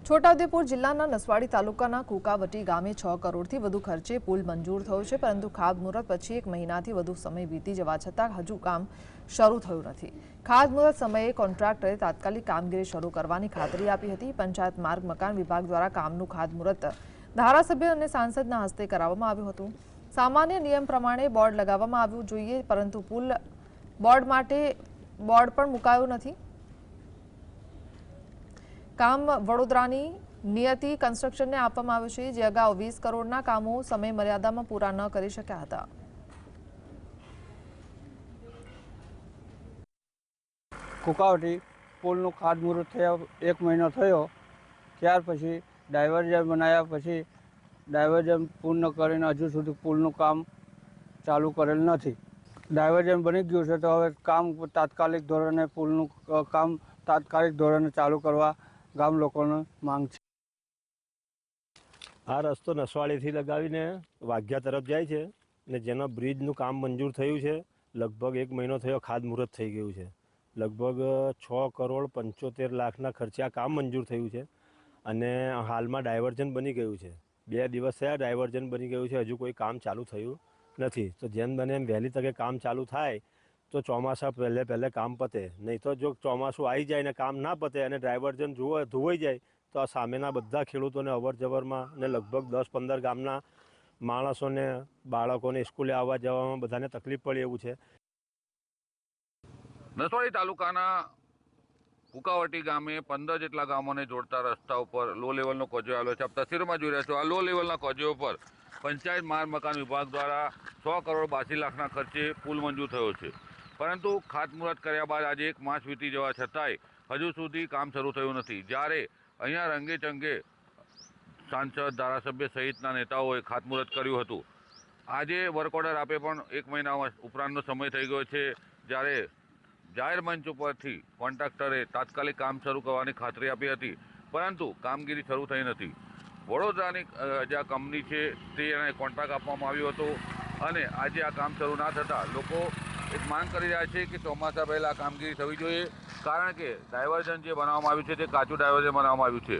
છોટાઉદેપુર જિલ્લાના નસવાડી તાલુકાના કુકાવટી ગામે 6 કરોડથી વધુ ખર્ચે પુલ મંજૂર થયો છે, પરંતુ ખાતમુહૂર્ત પછી 1 મહિનાથી વધુ સમય વીતી જવા છતાં હજુ કામ શરૂ થયું નથી। ખાતમુહૂર્ત સમયે કોન્ટ્રાક્ટરે તાત્કાલિક કામગીરી શરૂ કરવાની ખાતરી આપી હતી। પંચાયત માર્ગ મકાન વિભાગ દ્વારા કામનું ખાતમુહૂર્ત ધારાસભ્ય અને સાંસદના હસ્તે કરાવવામાં આવ્યું હતું। સામાન્ય નિયમ પ્રમાણે બોર્ડ લગાવવામાં આવ્યું જોઈએ, પરંતુ પુલ બોર્ડ માટે બોર્ડ પણ મુકાયું નથી। काम वडोदरानी नियति कन्स्ट्रक्शन ने आपवामां आव्युं छे, जे अगाऊ 20 करोड़ना कामों समय मर्यादा में पूरा न करी शक्या हता। कुकावटी पुलનું ખાતમુહૂર્ત થયા 1 મહિનો થયો, ત્યાર પછી ડાયવર્ઝન બનાવ્યા પછી ડાયવર્ઝન પૂર્ણ કરીને હજુ સુધી પુલનું કામ ચાલુ કરેલ નથી। ડાયવર્ઝન બની ગયું છે તો હવે કામ તાત્કાલિક ધોરણે પુલનું કામ તાત્કાલિક ધોરણે ચાલુ કરવા ગામ લોકોની માંગ છે। આ રસ્તો નસવાડીથી લગાવીને વાઘિયા તરફ જાય છે અને જેનો બ્રિજનું કામ મંજૂર થયું છે। લગભગ 1 મહિનો થયો, ખાતમુહૂર્ત થઈ ગયું છે। લગભગ 6 કરોડ 75 લાખના ખર્ચે આ કામ મંજૂર થયું છે અને હાલમાં ડાયવર્ઝન બની ગયું છે। 2 દિવસ થયા ડાયવર્ઝન બની ગયું છે, હજુ કોઈ કામ ચાલુ થયું નથી। તો જેમ બને એમ વહેલી તકે કામ ચાલુ થાય તો ચોમાસા પહેલે કામ પતે, નહીં તો જો ચોમાસું આવી જાય ને કામ ના પતે અને ડાયવર્ઝન ધોવાઈ જાય તો આ સામેના બધા ખેડૂતોને અવર જવરમાં અને લગભગ 10-15 ગામના માણસોને બાળકોને સ્કૂલે આવવા જવામાં બધાને તકલીફ પડે એવું છે। નસવાડી તાલુકાના કુકાવટી ગામે 15 જેટલા ગામોને જોડતા રસ્તા ઉપર લો લેવલનો કચરો આવેલો છે। આપ તસવીરમાં જોઈ રહ્યા છો, આ લો લેવલના કચરો પર પંચાયત માર્ગ મકાન વિભાગ દ્વારા 100 કરોડ 82 લાખના ખર્ચે પુલ મંજૂર થયો છે, પરંતુ ખાતમુહૂર્ત કર્યા બાદ આજે 1 માસ વીતી જવા છતાંય હજુ સુધી કામ શરૂ થયું નથી। જ્યારે અહીંયા રંગે ચંગે સાંસદ, ધારાસભ્ય સહિતના નેતાઓએ ખાતમુહૂર્ત કર્યું હતું। આજે વર્ક ઓર્ડર આપે પણ 1 મહિના ઉપરાંતનો સમય થઈ ગયો છે, જ્યારે જાહેર મંચ ઉપરથી કોન્ટ્રાક્ટરે તાત્કાલિક કામ શરૂ કરવાની ખાતરી આપી હતી, પરંતુ કામગીરી શરૂ થઈ નથી। વડોદરાની જે આ કંપની છે તેને કોન્ટ્રાક્ટ આપવામાં આવ્યો હતો અને આજે આ કામ શરૂ ના થતાં લોકો એક માંગ કરી રહ્યા છે કે ચોમાસા પહેલાં કામગીરી થવી જોઈએ, કારણ કે ડાયવર્ઝન જે બનાવવામાં આવ્યું છે તે કાચું ડાયવર્ઝન બનાવવામાં આવ્યું છે,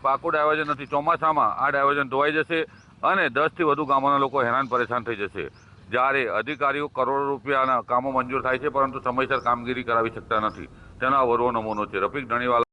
પાકું ડાયવર્ઝન નથી। ચોમાસામાં આ ડાયવર્ઝન ધોવાઈ જશે અને 10થી વધુ ગામોના લોકો હેરાન પરેશાન થઈ જશે। જ્યારે અધિકારીઓ કરોડો રૂપિયાના કામો મંજૂર થાય છે, પરંતુ સમયસર કામગીરી કરાવી શકતા નથી, તેનો આ વરવો નમૂનો છે। રફીક ધણીવાલા।